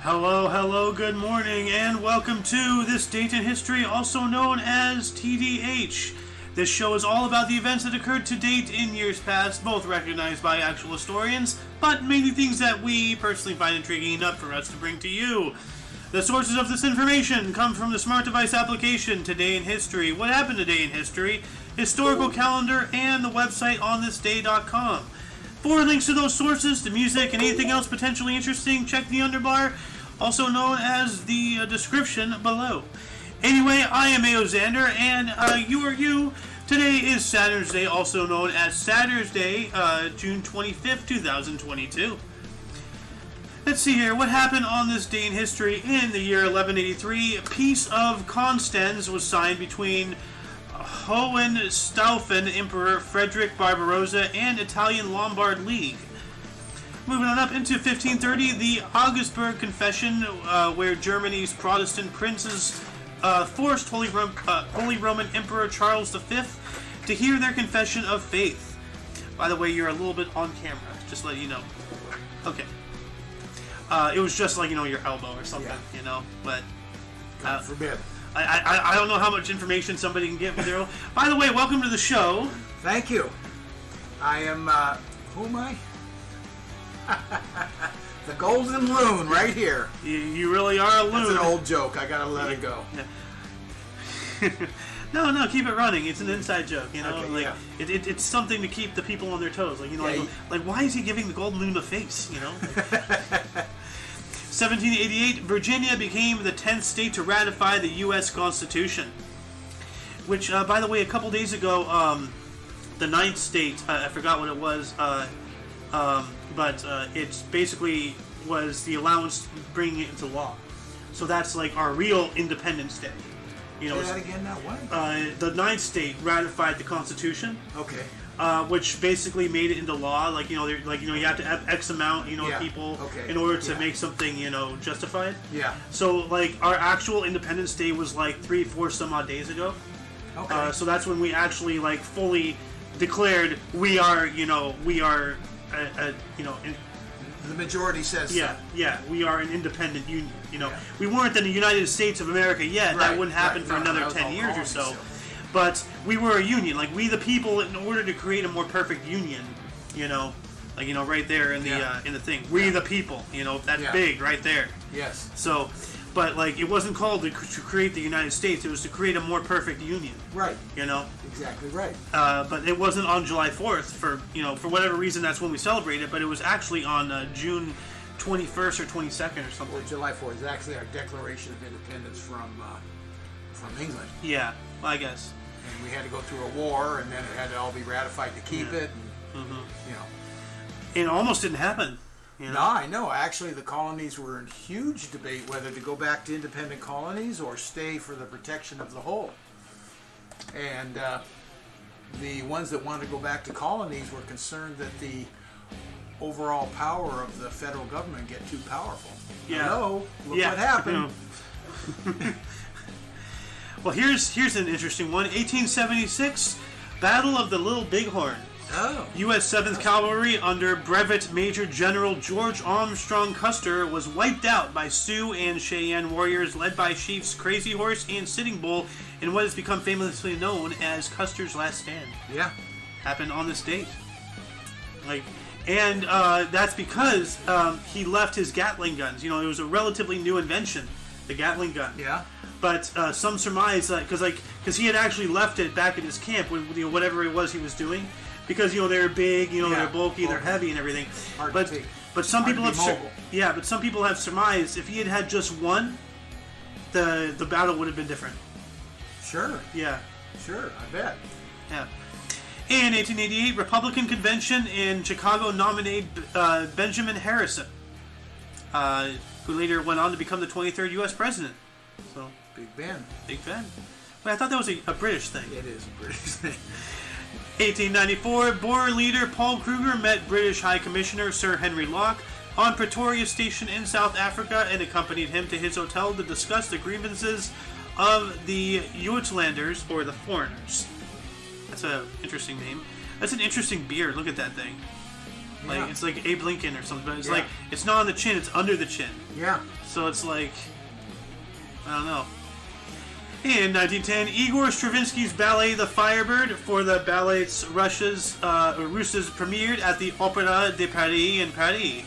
Hello, hello, good morning, and welcome to This Date in History, also known as TDH. This show is all about the events that occurred to date in years past, both recognized by actual historians, but mainly things that we personally find intriguing enough for us to bring to you. The sources of this information come from the smart device application Today in History, What Happened Today in History, Historical Calendar, and the website onthisday.com. For links to those sources, the music, and anything else potentially interesting, check the underbar, also known as the description below. Anyway, I am A.O. Xander, and you are you. Today is Saturday, also known as Saturday, June 25th, 2022. Let's see here, what happened on this day in history? In the year 1183, Peace of Constance was signed between Hohenstaufen Emperor Frederick Barbarossa and Italian Lombard League. Moving on up into 1530, the Augsburg Confession, where Germany's Protestant princes forced Holy Roman Emperor Charles V to hear their confession of faith. By the way, you're a little bit on camera, just to let you know. Okay. It was just like, your elbow or something, but... God forbid. I don't know how much information somebody can get with their own. By the way, welcome to the show. Thank you. I am, who am I? The Golden Loon, right here. You really are a loon. That's an old joke. I gotta let it go. Yeah. No, keep it running. It's an inside joke, Okay, yeah. It's something to keep the people on their toes. Like why is he giving the Golden Loon a face, 1788, Virginia became the 10th state to ratify the U.S. Constitution. Which, by the way, a couple days ago, the 9th state, I forgot what it was, but it basically was the allowance bringing it into law. So that's like our real Independence Day. Say that again now, what? The 9th state ratified the Constitution. Okay. Which basically made it into law. You have to have X amount, people in order to make something, justified. Yeah. So, our actual Independence Day was 3-4 some odd days ago. Okay. So that's when we actually fully declared we are, the majority says yeah, that. Yeah, we are an independent union. We weren't in the United States of America yet. Right, that wouldn't happen for another 10 years or so. But we were a union, we the people, in order to create a more perfect union, right there in the in the thing. We the people, that's big right there. Yes. So, but it wasn't called to create the United States. It was to create a more perfect union. Right. Exactly right. But it wasn't on July 4th for whatever reason. That's when we celebrated. But it was actually on June 21st or 22nd or something. Well, July 4th is actually our Declaration of Independence from England. Yeah, well, I guess. And we had to go through a war, and then it had to all be ratified to keep it. And, It almost didn't happen. No, I know. Actually, the colonies were in huge debate whether to go back to independent colonies or stay for the protection of the whole. And the ones that wanted to go back to colonies were concerned that the overall power of the federal government get too powerful. Yeah. Look what happened. Well, here's an interesting one. 1876, Battle of the Little Bighorn. Oh. U.S. 7th Cavalry under Brevet Major General George Armstrong Custer was wiped out by Sioux and Cheyenne warriors led by Chiefs Crazy Horse and Sitting Bull in what has become famously known as Custer's Last Stand. Yeah. Happened on this date. And that's because he left his Gatling guns. It was a relatively new invention, the Gatling gun. Yeah. But some surmise because he had actually left it back in his camp with whatever it was he was doing, because they're big, they're bulky, they're heavy and everything. Hard but to take. But some Hard people to have be mobile. but some people have surmised if he had had just one, the battle would have been different. Sure. Yeah. Sure. I bet. Yeah. In 1888, Republican convention in Chicago nominated Benjamin Harrison, who later went on to become the 23rd U.S. president. So. Big Ben. Big Ben. Wait, I thought that was a British thing. It is a British thing. 1894, Boer leader Paul Kruger met British High Commissioner Sir Henry Locke on Pretoria Station in South Africa and accompanied him to his hotel to discuss the grievances of the Uitlanders, or the foreigners. That's an interesting name. That's an interesting beard. Look at that thing. Like Yeah. it's like Abe Lincoln or something. But it's Yeah. like it's not on the chin; it's under the chin. Yeah. So it's like I don't know. In 1910, Igor Stravinsky's ballet *The Firebird* for the Ballets Russes premiered at the Opéra de Paris in Paris.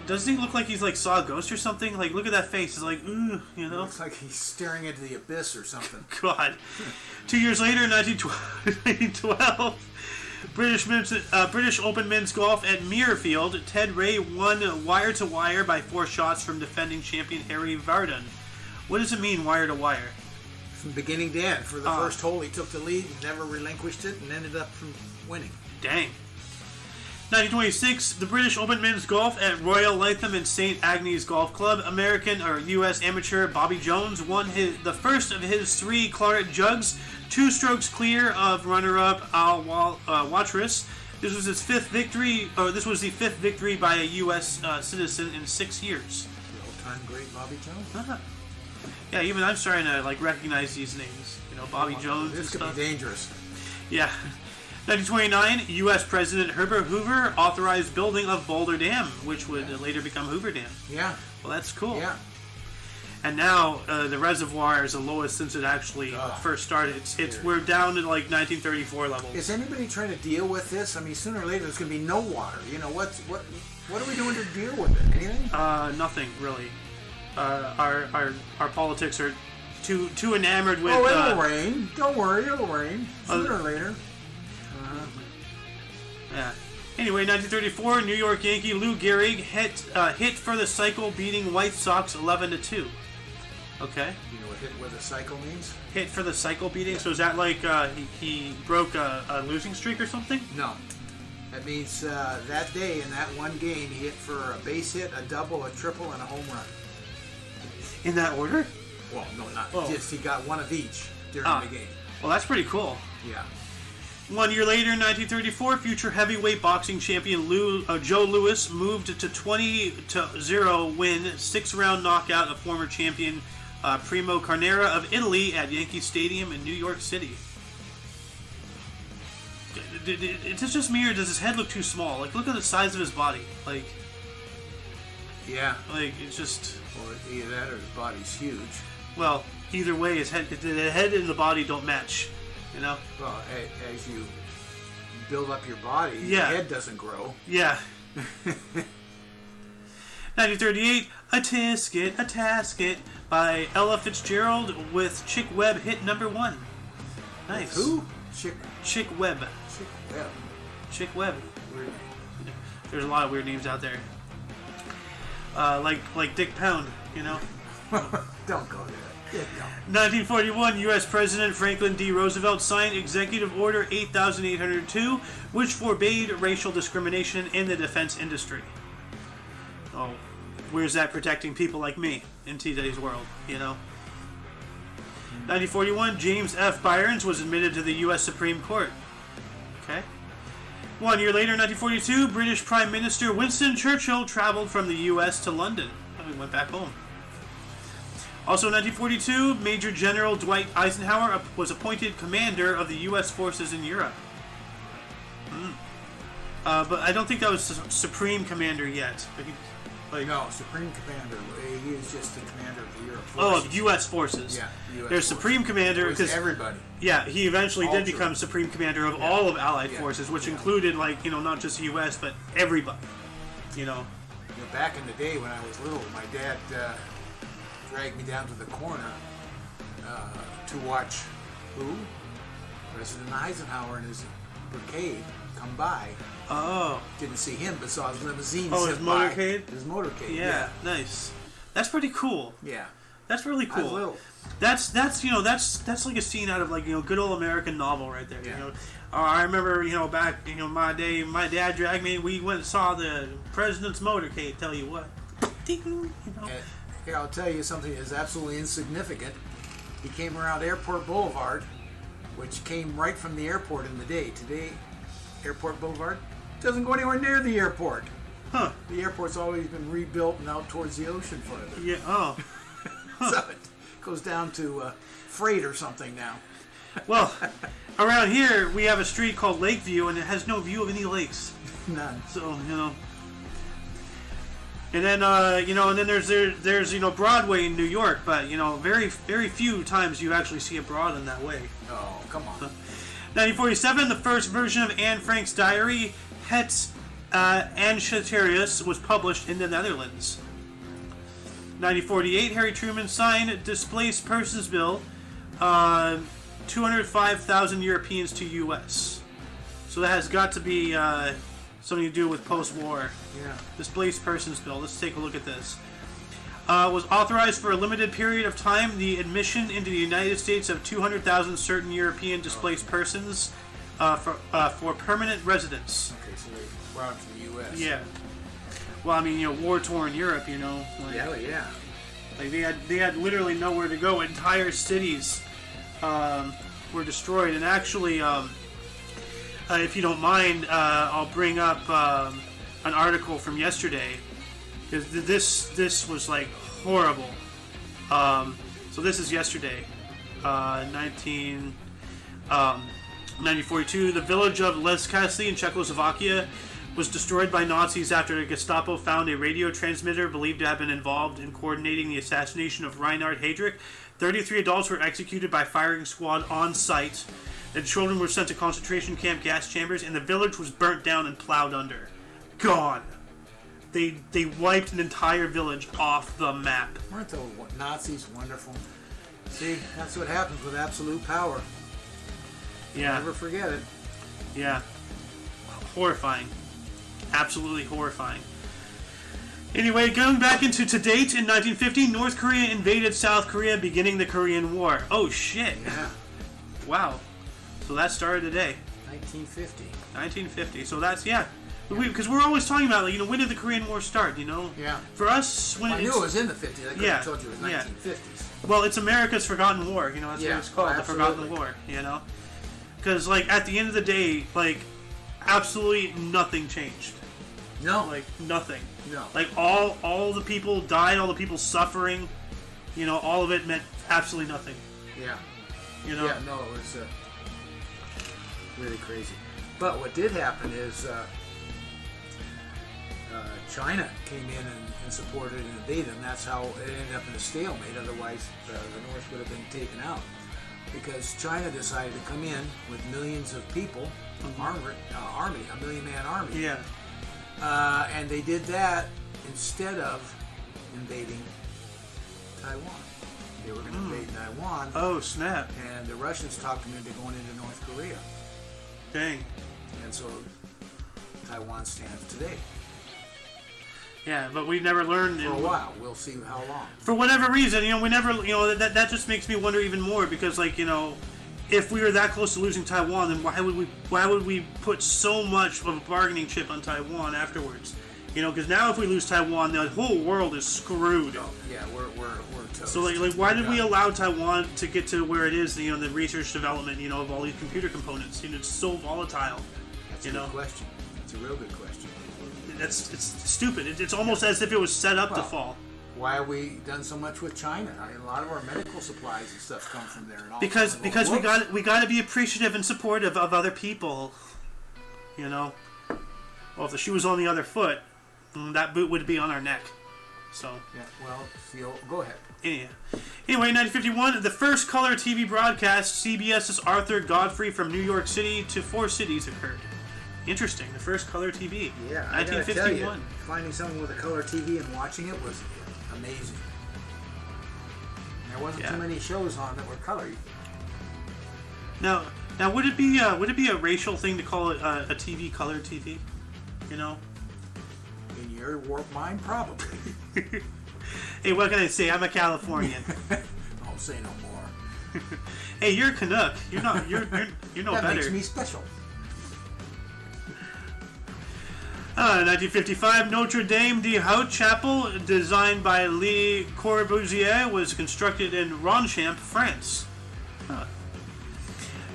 Doesn't he look like he's like saw a ghost or something? Like, look at that face. It's like, ooh, you know? Looks like he's staring into the abyss or something. God. 2 years later, in 1912, British Open men's golf at Muirfield, Ted Ray won wire-to-wire by 4 shots from defending champion Harry Vardon. What does it mean, wire-to-wire? From beginning to end. For the first hole, he took the lead, never relinquished it, and ended up winning. Dang. 1926, the British Open men's golf at Royal Lytham and St. Agnes Golf Club. American or U.S. amateur Bobby Jones won the first of his 3 Claret Jugs, 2 strokes clear of runner-up Al Watrous. This was his 5th victory, or this was the 5th victory by a U.S. Citizen in 6 years. The all-time great Bobby Jones. Uh-huh. Yeah, even I'm starting to like recognize these names. You know, Bobby Jones. This and could stuff. be dangerous. Yeah. 1929, U.S. President Herbert Hoover authorized building of Boulder Dam, which would later become Hoover Dam. Yeah. Well, that's cool. Yeah. And now the reservoir is the lowest since it actually first started. We're down to like 1934 levels. Is anybody trying to deal with this? I mean, sooner or later there's going to be no water. You know what are we doing to deal with it? Anything? Nothing really. Our politics are too enamored with. Oh, it'll rain. Don't worry, it'll rain sooner or later. Yeah. Anyway, 1934, New York Yankee Lou Gehrig hit for the cycle, beating White Sox 11-2. Okay. You know what hit with a cycle means? Hit for the cycle beating. So is that like he broke a losing streak or something? No. That means that day in that one game he hit for a base hit, a double, a triple, and a home run. In that order? Well, no, not just he got one of each during the game. Well, that's pretty cool. Yeah. 1 year later, in 1934, future heavyweight boxing champion Joe Louis moved to 20-0 win 6-round knockout of former champion Primo Carnera of Italy at Yankee Stadium in New York City. Is it just me, or does his head look too small? Like, look at the size of his body. Like, yeah. Like, it's just... Or either that or his body's huge. Well, either way, the head and the body don't match. You know? Well, as you build up your body, your head doesn't grow. Yeah. 1938, A Tasket by Ella Fitzgerald with Chick Webb hit number 1. Nice. With who? Chick Webb. Chick Webb. Chick Webb. Weird. There's a lot of weird names out there. Like Dick Pound, you know? Don't go there. Yeah, no. 1941, U.S. President Franklin D. Roosevelt signed Executive Order 8802, which forbade racial discrimination in the defense industry. Oh, where's that protecting people like me in today's world, you know? 1941, James F. Byrnes was admitted to the U.S. Supreme Court. Okay. 1 year later, 1942, British Prime Minister Winston Churchill traveled from the U.S. to London. And we went back home. Also in 1942, Major General Dwight Eisenhower was appointed commander of the U.S. forces in Europe. But I don't think that was Supreme Commander yet. No, Supreme Commander. He was just the commander of the Europe forces. Oh, of U.S. forces. Yeah, U.S. There's Supreme Commander because everybody. Yeah, he eventually All did true. become Supreme Commander of all of Allied forces, which included not just the U.S. but everybody. You know. Back in the day when I was little, my dad dragged me down to the corner to watch who? President Eisenhower and his brigade come by. Oh. Didn't see him, but saw his limousine. Oh, his motorcade? His motorcade. Yeah, nice. That's pretty cool. Yeah. That's really cool. I was little. That's like a scene out of good old American novel right there. Yeah. You know, I remember back my day, my dad dragged me. We went and saw the president's motorcade. Tell you what. Here, I'll tell you something that's absolutely insignificant. He came around Airport Boulevard, which came right from the airport in the day. Today, Airport Boulevard doesn't go anywhere near the airport. Huh. The airport's always been rebuilt and out towards the ocean further. Yeah. Oh. So it goes down to freight or something now. Well, around here we have a street called Lakeview, and it has no view of any lakes. None. So and then and then there's Broadway in New York, but very very few times you actually see a broad in that way. Oh, come on. 1947, the first version of Anne Frank's diary, Het Anschatarius, was published in the Netherlands. 1948, Harry Truman signed Displaced Persons Bill, 205,000 Europeans to U.S. So that has got to be something to do with post-war. Yeah. Displaced Persons Bill. Let's take a look at this. Was authorized for a limited period of time the admission into the United States of 200,000 certain European displaced persons for permanent residence. Okay, so they brought them to the U.S. Yeah. Well, I mean, war-torn Europe, Like, Yeah. Like they had literally nowhere to go. Entire cities were destroyed. And actually, if you don't mind, I'll bring up an article from yesterday. Because this was like horrible. So this is yesterday, 1942. The village of Leskasli in Czechoslovakia was destroyed by Nazis after the Gestapo found a radio transmitter believed to have been involved in coordinating the assassination of Reinhard Heydrich. 33 adults were executed by firing squad on site. The children were sent to concentration camp gas chambers, and the village was burnt down and plowed under. Gone. They wiped an entire village off the map. Weren't the Nazis wonderful? See, that's what happens with absolute power. Yeah. Never forget it. Yeah. Horrifying. Absolutely horrifying. Anyway, going back into to date, in 1950, North Korea invaded South Korea, beginning the Korean War. Oh, shit. Yeah. Wow. So that started today. 1950. 1950. So that's, yeah. Because we're always talking about, when did the Korean War start, Yeah. For us, when I knew it was in the 50s. I could have told you it was 1950s. Well, it's America's Forgotten War, that's what it's called, the Forgotten War, Because, at the end of the day, absolutely nothing changed. No. Nothing. No. All the people died, all the people suffering, all of it meant absolutely nothing. Yeah. Yeah, no, it was really crazy. But what did happen is China came in and supported and invaded, and that's how it ended up in a stalemate. Otherwise, the North would have been taken out. Because China decided to come in with millions of people, army, a million-man army. Yeah. And they did that instead of invading Taiwan. They were going to invade Taiwan. Oh, snap. And the Russians talked them into going into North Korea. Dang. And so Taiwan stands today. Yeah, but we never learned. For a while. We'll see how long. For whatever reason, we never, that just makes me wonder even more because, if we were that close to losing Taiwan, then why would we put so much of a bargaining chip on Taiwan afterwards? Because now if we lose Taiwan, the whole world is screwed. Oh, yeah, we're toast. So why did we allow Taiwan to get to where it is? The research development, of all these computer components. It's so volatile. That's a good question. That's a real good question. It's stupid. It's almost as if it was set up to fall. Why have we done so much with China? A lot of our medical supplies and stuff come from there. And all because we got to be appreciative and supportive of other people. Well, if the shoe was on the other foot, that boot would be on our neck. So. Yeah. Well, go ahead. Yeah. Anyway, 1951, the first color TV broadcast, CBS's Arthur Godfrey from New York City to 4 cities occurred. Interesting. The first color TV. Yeah, 1951. I gotta tell you, finding something with a color TV and watching it was amazing. There wasn't too many shows on that were color. Now, would it be a racial thing to call it a TV color TV? In your warped mind, probably. Hey, what can I say? I'm a Californian. Don't say no more. Hey, you're a Canuck. You're no that better. That makes me special. 1955, Notre Dame de Haute Chapel, designed by Le Corbusier, was constructed in Ronchamp, France.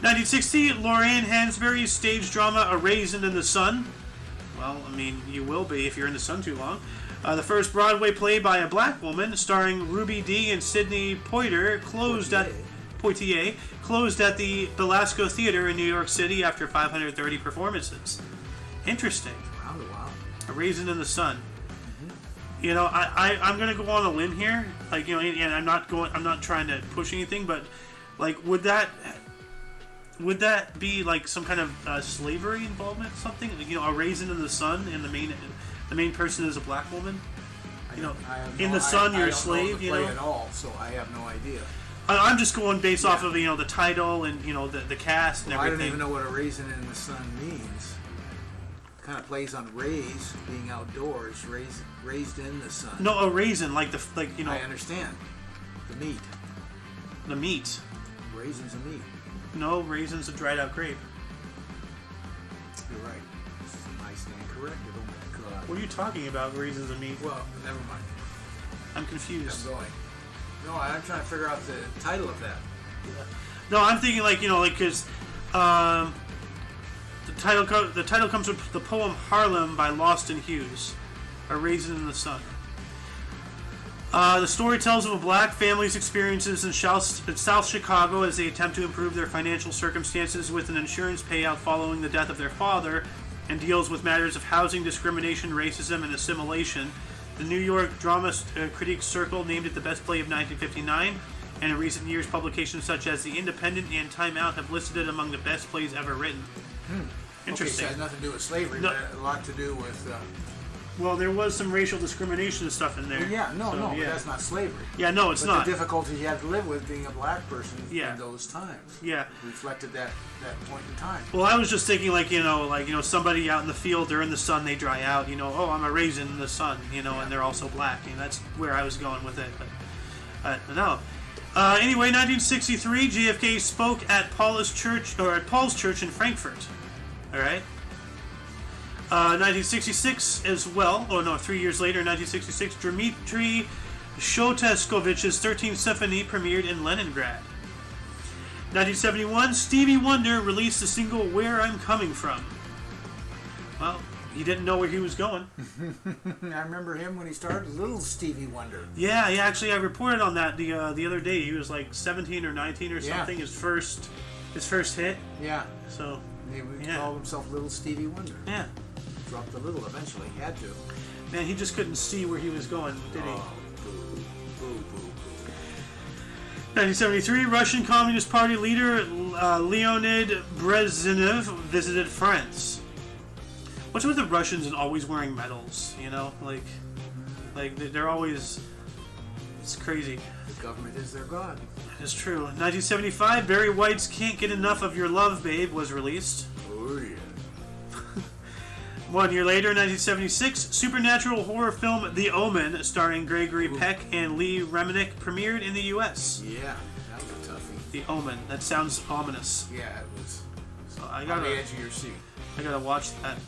1960, Lorraine Hansberry's stage drama A Raisin in the Sun. Well, you will be if you're in the sun too long. The first Broadway play by a black woman, starring Ruby Dee and Sidney Poitier, closed at Poitiers closed at the Belasco Theater in New York City after 530 performances. Interesting. Wow. A Raisin in the Sun. You know, I'm gonna go on a limb here, like, you know, and I'm not trying to push anything, but like, would that be like some kind of slavery involvement, something? You know, a raisin in the sun, and the main person is a black woman. You know, in the sun, you're a slave. You know, at all, so I have no idea. I'm just going based off of, you know, the title and, you know, the cast and everything. I don't even know what a raisin in the sun means. Kind of plays on raise, being outdoors, raised in the sun. No, a raisin, like you know. I understand. The meat. The meat. Raisins a meat. No, raisin's a dried out grape. You're right. This is a nice name. Corrected. Oh my God. What are you talking about? Raisins a meat? Well, never mind. I'm confused. I'm going. No, I'm trying to figure out the title of that. Yeah. No, I'm thinking like, you know, like, because the title comes from the poem Harlem by Lawston Hughes, A Raisin in the Sun. The story tells of a black family's experiences in South Chicago as they attempt to improve their financial circumstances with an insurance payout following the death of their father, and deals with matters of housing discrimination, racism, and assimilation. The New York Drama Critics Circle named it the best play of 1959, and in recent years publications such as The Independent and Time Out have listed it among the best plays ever written. Interesting. Okay, so it has nothing to do with slavery, but a lot to do with... Well, there was some racial discrimination and stuff in there. Well, yeah, no, but that's not slavery. Yeah, no, it's not. The difficulties you have to live with being a black person in those times. Yeah. Reflected that point in time. Well, I was just thinking, like, you know, somebody out in the field, they're in the sun, they dry out, you know, oh, I'm a raisin in the sun, you know, and they're also black. And that's where I was going with it. But no. Anyway, 1963, JFK spoke at Paul's Church in Frankfurt. All right. 1966 as well. 3 years later, 1966, Dmitri Shostakovich's 13th Symphony premiered in Leningrad. 1971, Stevie Wonder released the single "Where I'm Coming From." Well, he didn't know where he was going. I remember him when he started, Little Stevie Wonder. Yeah, actually, I reported on that the other day. He was like 17 or 19 or something. His first hit. Yeah. So he called himself Little Stevie Wonder. Yeah. Dropped a little eventually. Had to. Man, he just couldn't see where he was going, did he? Oh, boo. 1973, Russian Communist Party leader Leonid Brezhnev visited France. What's with the Russians and always wearing medals? You know, like they're always. It's crazy. The government is their god. It's true. 1975, Barry White's "Can't Get Enough of Your Love, Babe" was released. Oh yeah. 1 year later, 1976, supernatural horror film The Omen, starring Gregory Peck and Lee Reminick, premiered in the U.S. Yeah, that was a toughie. The Omen. That sounds ominous. Yeah, it was. So on the edge of your seat. I gotta watch that.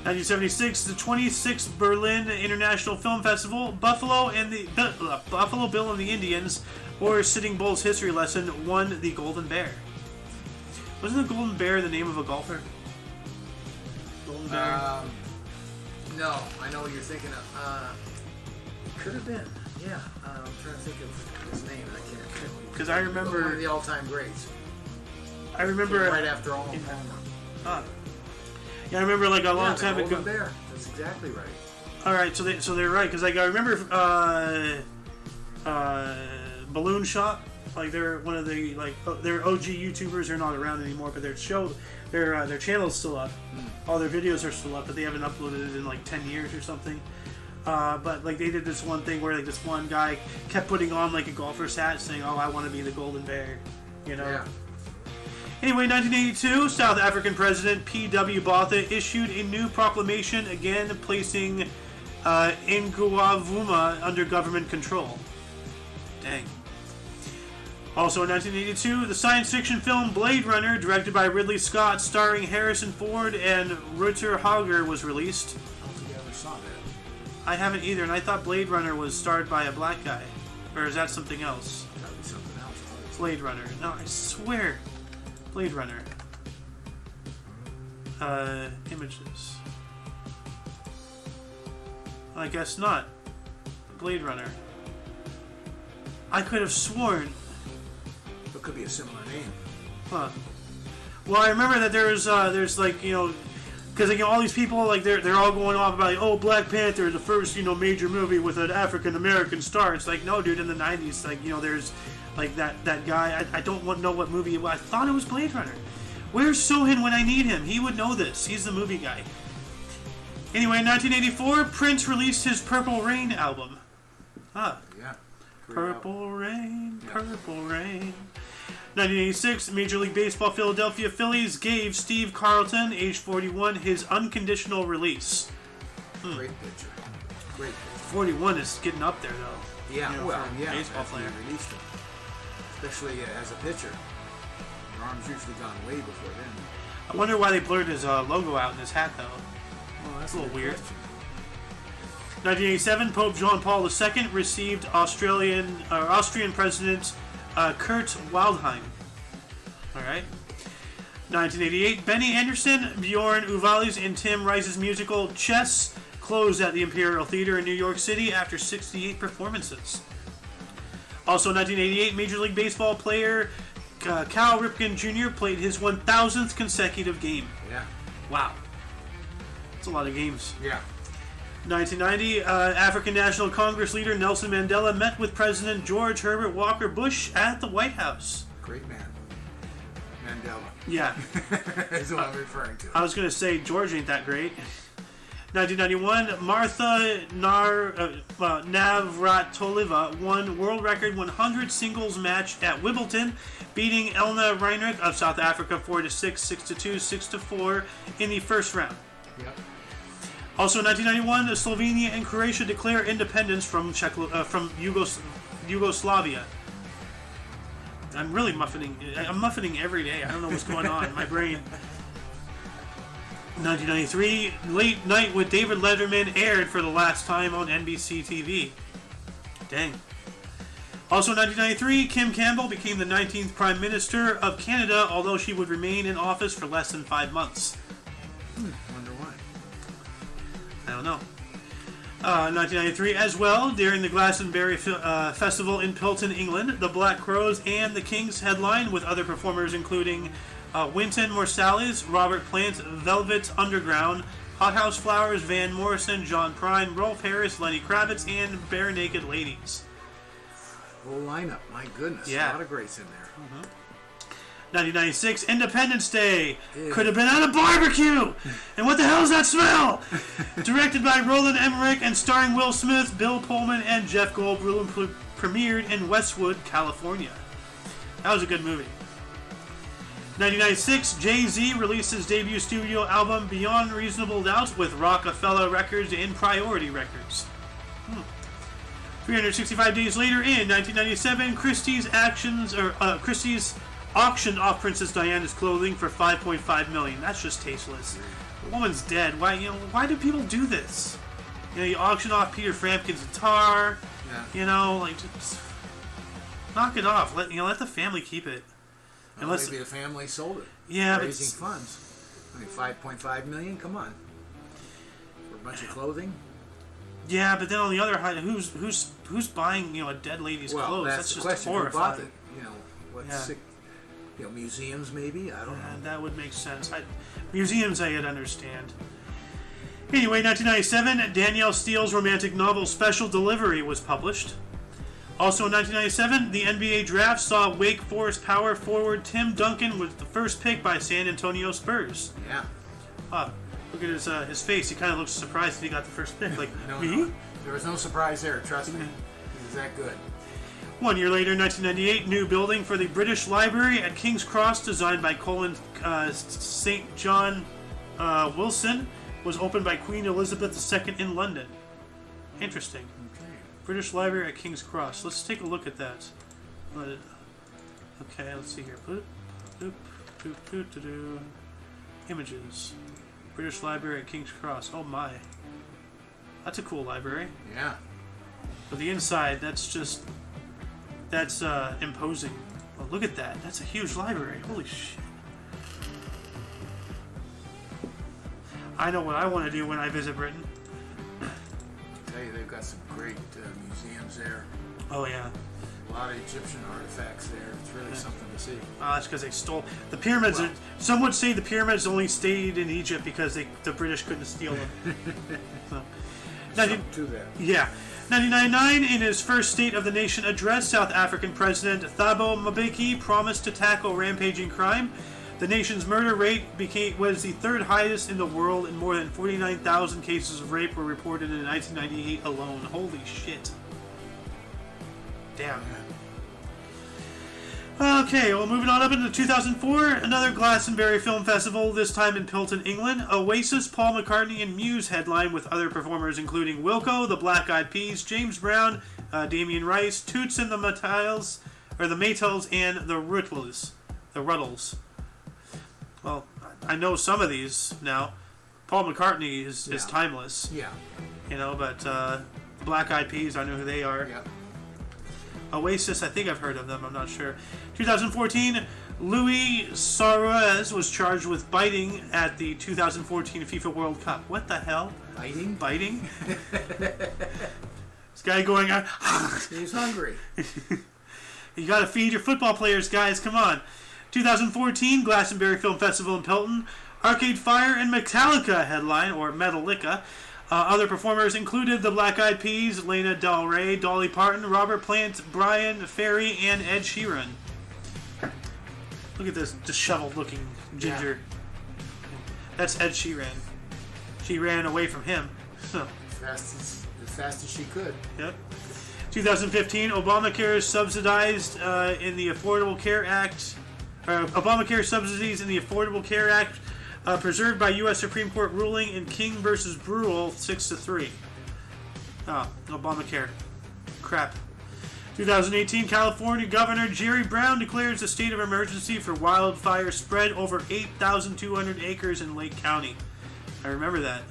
1976, the 26th Berlin International Film Festival, Buffalo Bill and the Indians, or Sitting Bull's history lesson, won the Golden Bear. Wasn't the Golden Bear the name of a golfer? Golden Bear? No, I know what you're thinking of. Could have been. Yeah, I'm trying to think of his name. I can't. Because I remember one of the all-time greats. I remember right after Arnold Palmer. Yeah, I remember like a long time ago. Golden Bear. That's exactly right. All right, so they're right because like I remember Balloon Shop. Like they're one of the they're OG YouTubers. They're not around anymore, but their channel's still up. All their videos are still up, but they haven't uploaded it in like 10 years or something. But like they did this one thing where like this one guy kept putting on like a golfer's hat, saying, "Oh, I want to be the Golden Bear," you know. Yeah. Anyway, 1982, South African President P.W. Botha issued a new proclamation, again placing Ingwavuma under government control. Dang. Also in 1982, the science fiction film Blade Runner, directed by Ridley Scott, starring Harrison Ford and Rutger Hauer, was released. I don't think I ever saw that. I haven't either, and I thought Blade Runner was starred by a black guy. Or is that something else? That would be something else. Blade Runner. No, I swear. Blade Runner. Images. I guess not. Blade Runner. I could have sworn. could be a similar name. Huh. Well, I remember that there's like, because like, all these people, like, they're all going off about, like, oh, Black Panther, the first, major movie with an African American star. It's like, no, dude, in the 90s, like, there's like that guy. I don't know what movie it was. I thought it was Blade Runner. Where's Sohin when I need him? He would know this. He's the movie guy. Anyway, in 1984, Prince released his Purple Rain album. Ah. Yeah. Purple Rain, Purple Rain. 1986, Major League Baseball Philadelphia Phillies gave Steve Carlton, age 41, his unconditional release. Great pitcher. Great pitcher. 41 is getting up there, though. Yeah, for a baseball player. Released him. Especially as a pitcher. Your arm's usually gone way before then. I wonder why they blurred his logo out in his hat, though. Well, that's a little weird. Question. 1987, Pope John Paul II received Austrian President Kurt Waldheim. All right. 1988, Benny Anderson, Bjorn Ulvaeus, and Tim Rice's musical Chess closed at the Imperial Theater in New York City after 68 performances. Also, 1988, Major League Baseball player Cal Ripken Jr. played his 1,000th consecutive game. Yeah. Wow. That's a lot of games. Yeah. 1990, African National Congress leader Nelson Mandela met with President George Herbert Walker Bush at the White House. Great man. Mandela. Yeah. Is what I'm referring to. I was going to say George ain't that great. 1991, Martha Navratilova won world record 100 singles match at Wimbledon, beating Elna Reinrich of South Africa 4-6, 6-2, 6-4 in the first round. Yep. Also in 1991, Slovenia and Croatia declare independence from Yugoslavia. I'm really muffling. I'm muffling every day. I don't know what's going on in my brain. 1993, Late Night with David Letterman aired for the last time on NBC TV. Dang. Also in 1993, Kim Campbell became the 19th Prime Minister of Canada, although she would remain in office for less than 5 months. Wonder why. I don't know. 1993 as well, during the Glastonbury Festival in Pilton, England, the Black Crowes and the Kings headlined with other performers including Wynton Marsalis, Robert Plant, Velvet Underground, Hothouse Flowers, Van Morrison, John Prine, Rolf Harris, Lenny Kravitz, and Bare Naked Ladies. Whole lineup, my goodness. Yeah. A lot of greats in there. Mm-hmm. 1996, Independence Day. Ew. Could have been on a barbecue. And what the hell is that smell? Directed by Roland Emmerich and starring Will Smith, Bill Pullman, and Jeff Goldblum, premiered in Westwood, California. That was a good movie. 1996, Jay-Z released his debut studio album Beyond Reasonable Doubt with Rockefeller Records and Priority Records. 365 days later, in 1997, Christie's auctioned off Princess Diana's clothing for $5.5 million. That's just tasteless. The woman's dead. Why do people do this? You auction off Peter Frampkin's guitar. Yeah. Just knock it off. Let the family keep it. Well, maybe the family sold it. Yeah, raising funds. I mean, $5.5 million. Come on, for a bunch of clothing. Yeah, but then on the other hand, who's buying a dead lady's clothes? That's just the question. horrifying. Who bought it? Sick? Museums maybe. I don't know. That would make sense. Museums, I could understand. Anyway, 1997, Danielle Steele's romantic novel Special Delivery was published. Also in 1997, the NBA draft saw Wake Forest power forward Tim Duncan with the first pick by San Antonio Spurs. Yeah. Look at his face. He kind of looks surprised that he got the first pick. Like, me? No. There was no surprise there, trust me. He was that good. 1 year later, 1998, new building for the British Library at King's Cross, designed by Colin St. John Wilson, was opened by Queen Elizabeth II in London. Interesting. Okay. British Library at King's Cross. Let's take a look at that. Okay, let's see here. Images. British Library at King's Cross. Oh my. That's a cool library. Yeah. But the inside, that's imposing. Well, look at that. That's a huge library. Holy shit. I know what I want to do when I visit Britain. I tell you, they've got some great museums there. Oh, yeah. A lot of Egyptian artifacts there. It's really something to see. That's because they stole the pyramids. Well, some would say the pyramids only stayed in Egypt because the British couldn't steal them. So, something to that. Yeah. 1999, in his first State of the Nation address, South African President Thabo Mbeki promised to tackle rampaging crime. The nation's murder rate was the third highest in the world, and more than 49,000 cases of rape were reported in 1998 alone. Holy shit. Damn. Okay, well, moving on up into 2004, another Glastonbury Film Festival, this time in Pilton, England. Oasis, Paul McCartney, and Muse headline with other performers including Wilco, the Black Eyed Peas, James Brown, Damien Rice, Toots and the Maytals, and the Ruddles. Well, I know some of these now. Paul McCartney is timeless. Yeah. You know, but Black Eyed Peas, I know who they are. Yeah. Oasis, I think I've heard of them, I'm not sure. 2014, Luis Suarez was charged with biting at the 2014 FIFA World Cup. What the hell? Biting? Biting? This guy going on. He's hungry. You gotta feed your football players, guys, come on. 2014, Glastonbury Film Festival in Pilton. Arcade Fire and Metallica headline, or Metallica. Other performers included the Black Eyed Peas, Lana Del Rey, Dolly Parton, Robert Plant, Brian Ferry, and Ed Sheeran. Look at this disheveled-looking ginger. Yeah. That's Ed Sheeran. She ran away from him. As fast as she could. Yep. 2015, Obamacare subsidized in the Affordable Care Act. Obamacare subsidies in the Affordable Care Act. Preserved by U.S. Supreme Court ruling in King versus Brule 6-3. Obamacare. Crap. 2018, California Governor Jerry Brown declares a state of emergency for wildfire spread over 8,200 acres in Lake County. I remember that.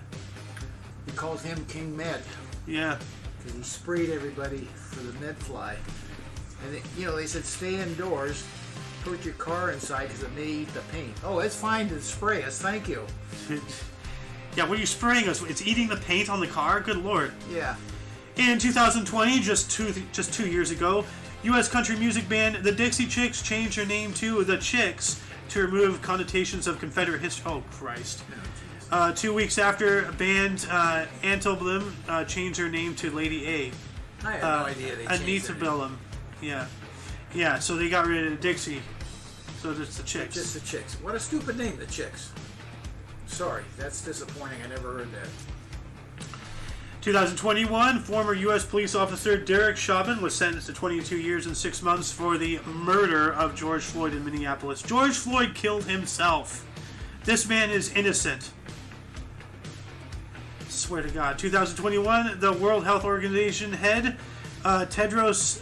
He called him King Med. Yeah. Because he sprayed everybody for the med fly. And, they said stay indoors. Put your car inside because it may eat the paint. Oh, it's fine to spray us. Thank you. Yeah, what are you spraying us? It's eating the paint on the car? Good lord. Yeah. In 2020, just two years ago, U.S. country music band The Dixie Chicks changed their name to The Chicks to remove connotations of Confederate history. Oh, Christ. 2 weeks after, band Antebellum changed their name to Lady A. I had no idea they changed their name. Yeah. Yeah, so they got rid of Dixie. So it's The Chicks. Just The Chicks. What a stupid name, The Chicks. Sorry, that's disappointing. I never heard that. 2021, former U.S. police officer Derek Chauvin was sentenced to 22 years and 6 months for the murder of George Floyd in Minneapolis. George Floyd killed himself. This man is innocent. Swear to God. 2021, the World Health Organization head, Tedros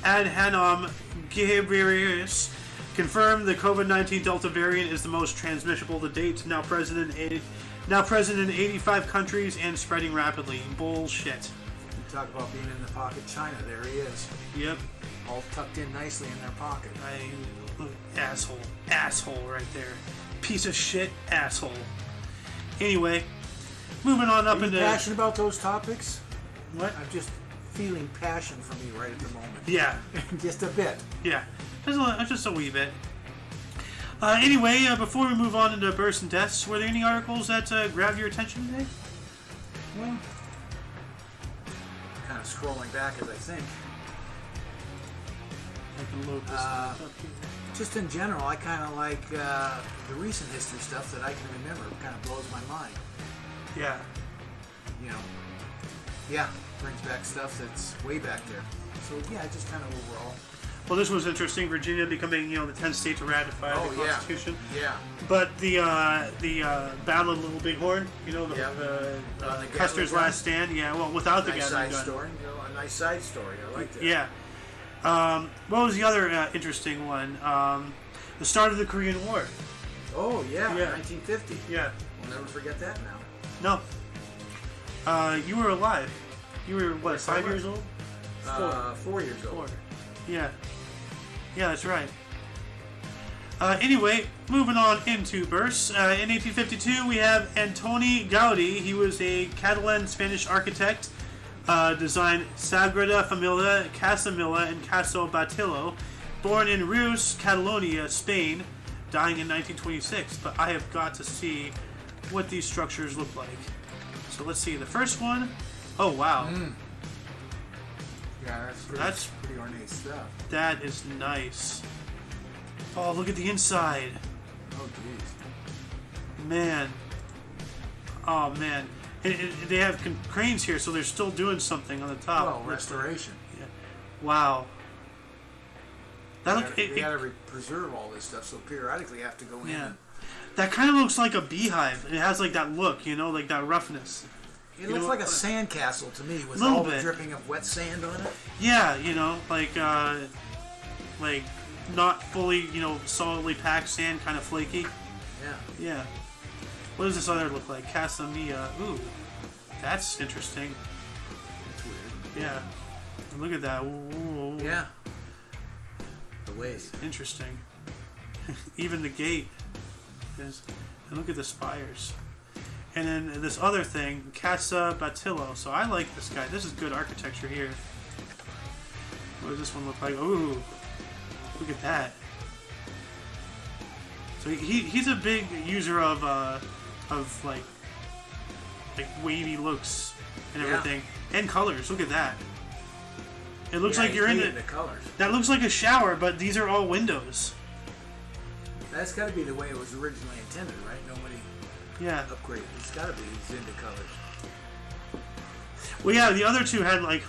Adhanom Ghebreyesus, confirmed the COVID-19 Delta variant is the most transmissible to date, now present in 85 countries and spreading rapidly. Bullshit. You talk about being in the pocket China, there he is. Yep. All tucked in nicely in their pocket. Asshole right there. Piece of shit asshole. Anyway, moving on up into... Are you passionate about those topics? What? I'm just feeling passion from you right at the moment. Yeah. Just a bit. Yeah. Just a wee bit. Anyway, before we move on into births and deaths, were there any articles that grabbed your attention today? Well, kind of scrolling back as I think. I can load this up here. Just in general, I kind of like the recent history stuff that I can remember. It kind of blows my mind. Yeah. Yeah, brings back stuff that's way back there. So yeah, just kind of overall. Well, this was interesting. Virginia becoming, the 10th state to ratify the Constitution. Yeah. But the Battle of Little Bighorn, Custer's last stand. Yeah. Well, without the gathering gun. Story. A nice side story. I like that. Yeah. What was the other interesting one? The start of the Korean War. Oh yeah, 1950. Yeah. We'll never forget that now. No. You were alive. You were what? 5 years old? 4 years old. 4. Yeah. Yeah, that's right. Anyway, moving on into births. In 1852, we have Antoni Gaudi. He was a Catalan Spanish architect, designed Sagrada Familia, Casa Milla, and Caso Batillo. Born in Reus, Catalonia, Spain, dying in 1926. But I have got to see what these structures look like. So let's see. The first one. Oh, wow. Yeah, that's pretty ornate stuff. That is nice. Oh, look at the inside. Oh, geez. Man. Oh, man. They have cranes here, so they're still doing something on the top. Well, restoration. Yeah. Wow. They gotta preserve all this stuff, so periodically you have to go in. Yeah. That kind of looks like a beehive. It has like that look, you know, like that roughness. It looks like a sandcastle to me, with all the dripping of wet sand on it. Yeah, you know, like not fully, you know, solidly packed sand, kind of flaky. Yeah. Yeah. What does this other look like? Casa Mia. Ooh, that's interesting. That's weird. Yeah. And look at that. Ooh. Yeah. The ways. Interesting. Even the gate is. And look at the spires. And then this other thing, Casa Batillo. So I like this guy. This is good architecture here. What does this one look like? Ooh, look at that. So he's a big user of like wavy looks and everything, and colors. Look at that. It looks like you're in the colors. That looks like a shower, but these are all windows. That's got to be the way it was originally intended, right? Nobody upgraded. It's got to be these into colors. Well, yeah, the other two had like,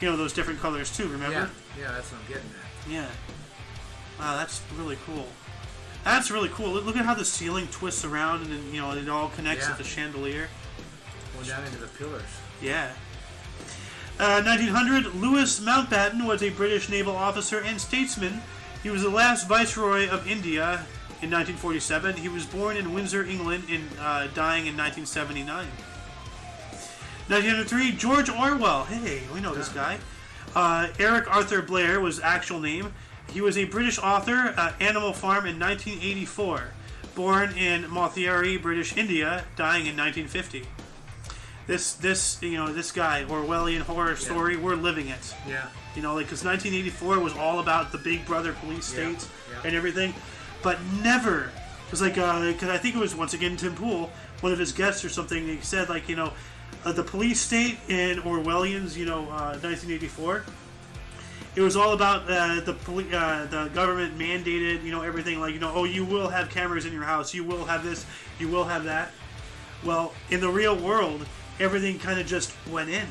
you know, those different colors too. Remember? Yeah, that's what I'm getting at. Yeah. Wow, that's really cool. That's really cool. Look at how the ceiling twists around, and then, you know, it all connects with the chandelier. Going down into the pillars. Yeah. 1900, Louis Mountbatten was a British naval officer and statesman. He was the last Viceroy of India in 1947. He was born in Windsor, England, and dying in 1979. 1903, George Orwell. Hey, we know this guy. Eric Arthur Blair was actual name. He was a British author, Animal Farm in 1984. Born in Mothieri, British India, dying in 1950. This guy, Orwellian horror story, we're living it. Yeah. You know, like, because 1984 was all about the Big Brother police state and everything, but never, because I think it was, once again, Tim Pool, one of his guests or something, he said, like, you know, the police state in Orwellian's, 1984, it was all about the government mandated, everything, like, oh, you will have cameras in your house, you will have this, you will have that. Well, in the real world, everything kind of just went in.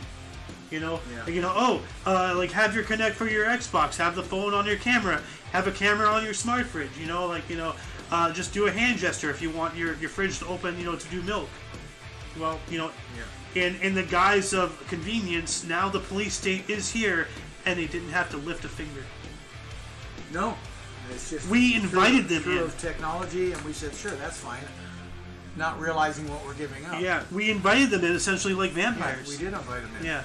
Like, have your Connect for your Xbox, have the phone on your camera, have a camera on your smart fridge, just do a hand gesture if you want your fridge to open, to do milk. Well, in the guise of convenience, now the police state is here, and they didn't have to lift a finger. No. It's just we invited them in. Of technology, and we said, sure, that's fine. Not realizing what we're giving up. Yeah, we invited them in essentially like vampires. Yeah, we did invite them in. Yeah.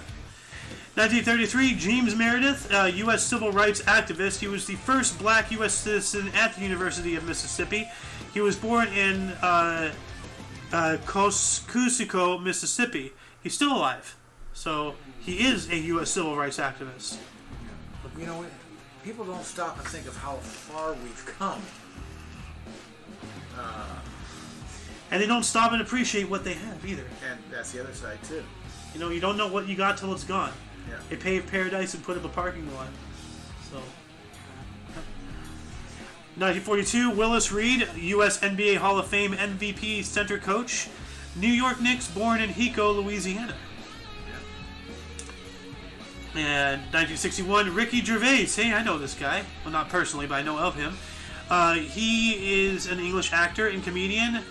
1933, James Meredith, U.S. civil rights activist. He was the first black U.S. citizen at the University of Mississippi. He was born in Cusico, Mississippi. He's still alive. So he is a U.S. civil rights activist. People don't stop and think of how far we've come. And they don't stop and appreciate what they have either. And that's the other side, too. You don't know what you got till it's gone. Yeah. They paved paradise and put up a parking lot. So, 1942, Willis Reed, U.S. NBA Hall of Fame MVP center coach. New York Knicks, born in Hico, Louisiana. Yeah. And 1961, Ricky Gervais. Hey, I know this guy. Well, not personally, but I know of him. He is an English actor and comedian.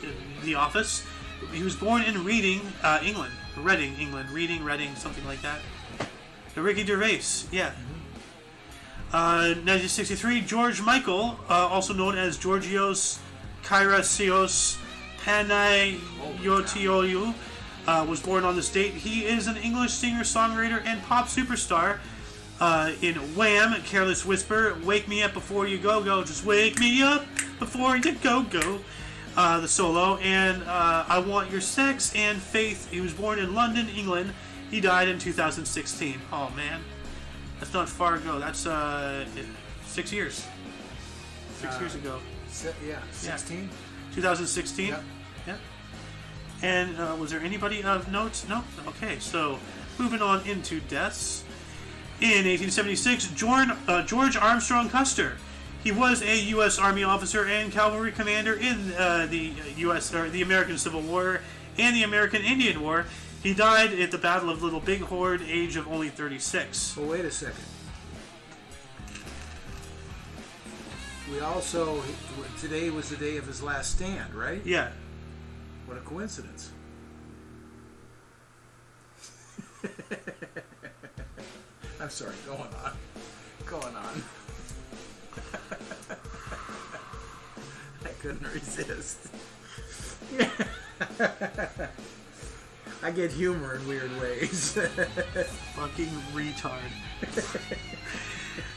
The Office. He was born in Reading, England. Reading, England. Reading, something like that. The Ricky Gervais, yeah. 1963, George Michael, also known as Georgios Kairasios Panayotioulou, was born on this date. He is an English singer, songwriter, and pop superstar. In Wham!, Careless Whisper, Wake Me Up Before You Go Go, just wake me up before you go go. The solo, and I Want Your Sex and Faith. He was born in London, England, He died in 2016. Oh man, that's not far ago. That's 6 years. 6 years ago. 16. 2016. Yep. Yep. And was there anybody of note? No. Okay, so moving on into deaths. In 1876, George Armstrong Custer. He was a U.S. Army officer and cavalry commander in the U.S. or the American Civil War and the American Indian War. He died at the Battle of Little Big Horn, age of only 36. Well, wait a second. We also today was the day of his last stand, right? Yeah. What a coincidence. I'm sorry, go on. I couldn't resist. I get humor in weird ways. Fucking retard.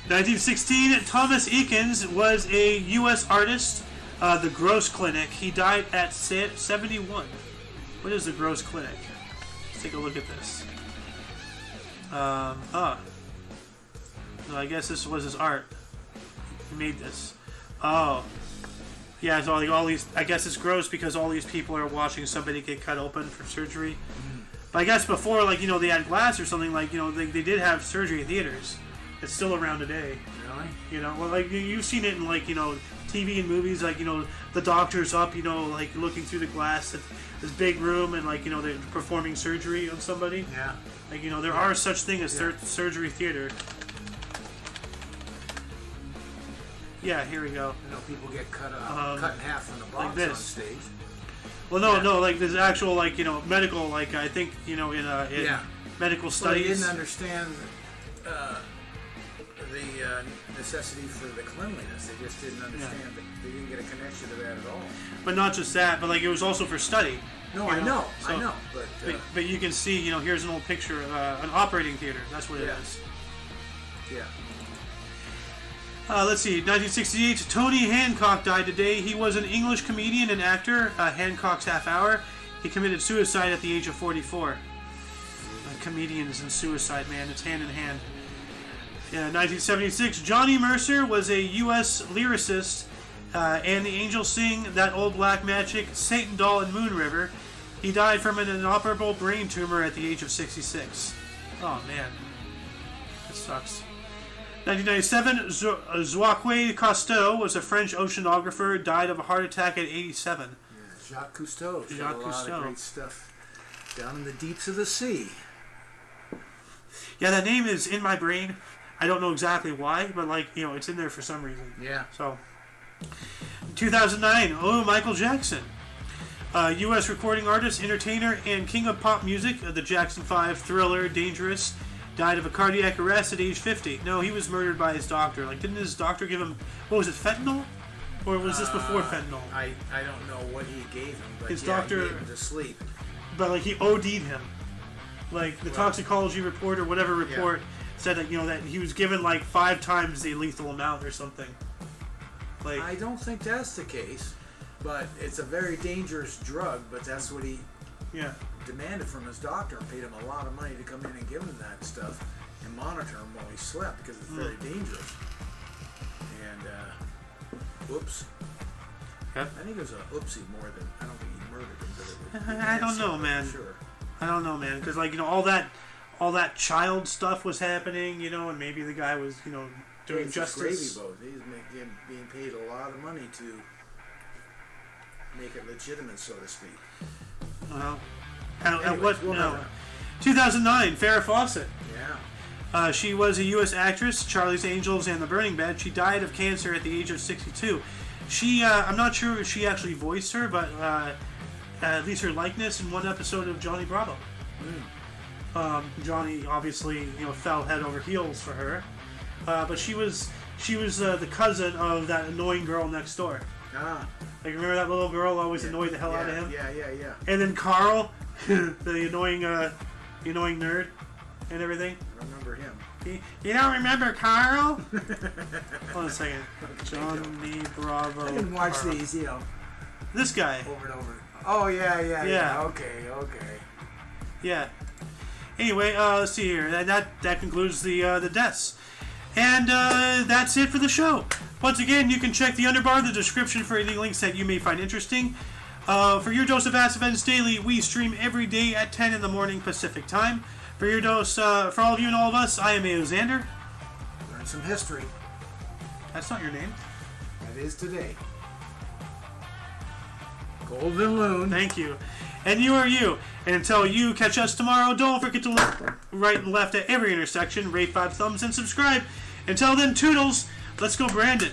1916, Thomas Eakins was a U.S. artist. The Gross Clinic. He died at 71. What is the Gross Clinic? Let's take a look at this. No, I guess this was his art. He made this. Oh. Yeah, so like all these... I guess it's gross because all these people are watching somebody get cut open for surgery. Mm-hmm. But I guess before, like, they had glass or something, like, they did have surgery theaters. It's still around today. Really? Well, like, you've seen it in, like, TV and movies, like, the doctor's up, like, looking through the glass at this big room and, like, they're performing surgery on somebody. Yeah. Like, there are such thing as surgery theater. Yeah, here we go. People get cut in half from the box like this. on stage. Well, no, like there's actual, like, medical, like, I think, in medical studies. Well, they didn't understand the necessity for the cleanliness. They just didn't understand that they didn't get a connection to that at all. But not just that, but like it was also for study. No, I know, but you can see, here's an old picture of an operating theater. That's what it is. Yeah. Let's see, 1968, Tony Hancock died today. He was an English comedian and actor, Hancock's Half Hour. He committed suicide at the age of 44. Comedians and suicide, man, it's hand in hand. 1976, Johnny Mercer was a U.S. lyricist, and the Angels sing That Old Black Magic, Satan Doll, and Moon River. He died from an inoperable brain tumor at the age of 66. Oh, man. That sucks. 1997, Jacques Cousteau was a French oceanographer, died of a heart attack at 87. Yeah, Jacques Cousteau. Jacques Cousteau. A lot of great stuff down in the deeps of the sea. Yeah, that name is in my brain. I don't know exactly why, but, like, it's in there for some reason. Yeah. So, 2009, Michael Jackson. U.S. recording artist, entertainer, and king of pop music, the Jackson 5, Thriller, Dangerous, died of a cardiac arrest at age 50. No, he was murdered by his doctor. Like, didn't his doctor give him, what was it, fentanyl? Or was this before fentanyl? I don't know what he gave him, but his doctor, he gave him to sleep. But, like, he OD'd him. Like, the toxicology report or whatever report said that, that he was given, like, 5 times the lethal amount or something. Like, I don't think that's the case, but it's a very dangerous drug, but that's what he demanded from his doctor and paid him a lot of money to come in and give him that stuff and monitor him while he slept because it's very dangerous. And, whoops. Yep. I think it was a oopsie more than, I don't think he murdered him, but it was I don't know, man. Sure. I don't know, man, because, like, all that child stuff was happening, and maybe the guy was, doing justice. Gravy boat. He's being paid a lot of money to make it legitimate, so to speak. Well, Anyways, what? No. 2009, Farrah Fawcett. Yeah. She was a U.S. actress, Charlie's Angels and The Burning Bed. She died of cancer at the age of 62. She, I'm not sure if she actually voiced her, but at least her likeness in one episode of Johnny Bravo. Johnny obviously, fell head over heels for her, but she was the cousin of that annoying girl next door. Ah. Like, remember that little girl always annoyed the hell out of him? Yeah. And then Carl, the annoying nerd, and everything. I remember him. You don't remember Carl? Hold on a second. Johnny Bravo. I can watch Carl. these, This guy. over and over. Oh yeah. Okay. Yeah. Anyway, let's see here. That concludes the deaths. And that's it for the show. Once again, you can check the underbar in the description for any links that you may find interesting. For your dose of Ass Events Daily, we stream every day at 10 in the morning Pacific time. For your dose, for all of you and all of us, I am Xander. Learn some history. That's not your name. That is today. Golden Loon. Thank you. And you are you. And until you catch us tomorrow, don't forget to look right and left at every intersection, rate 5 thumbs, and subscribe. Until then, toodles. Let's go brand it.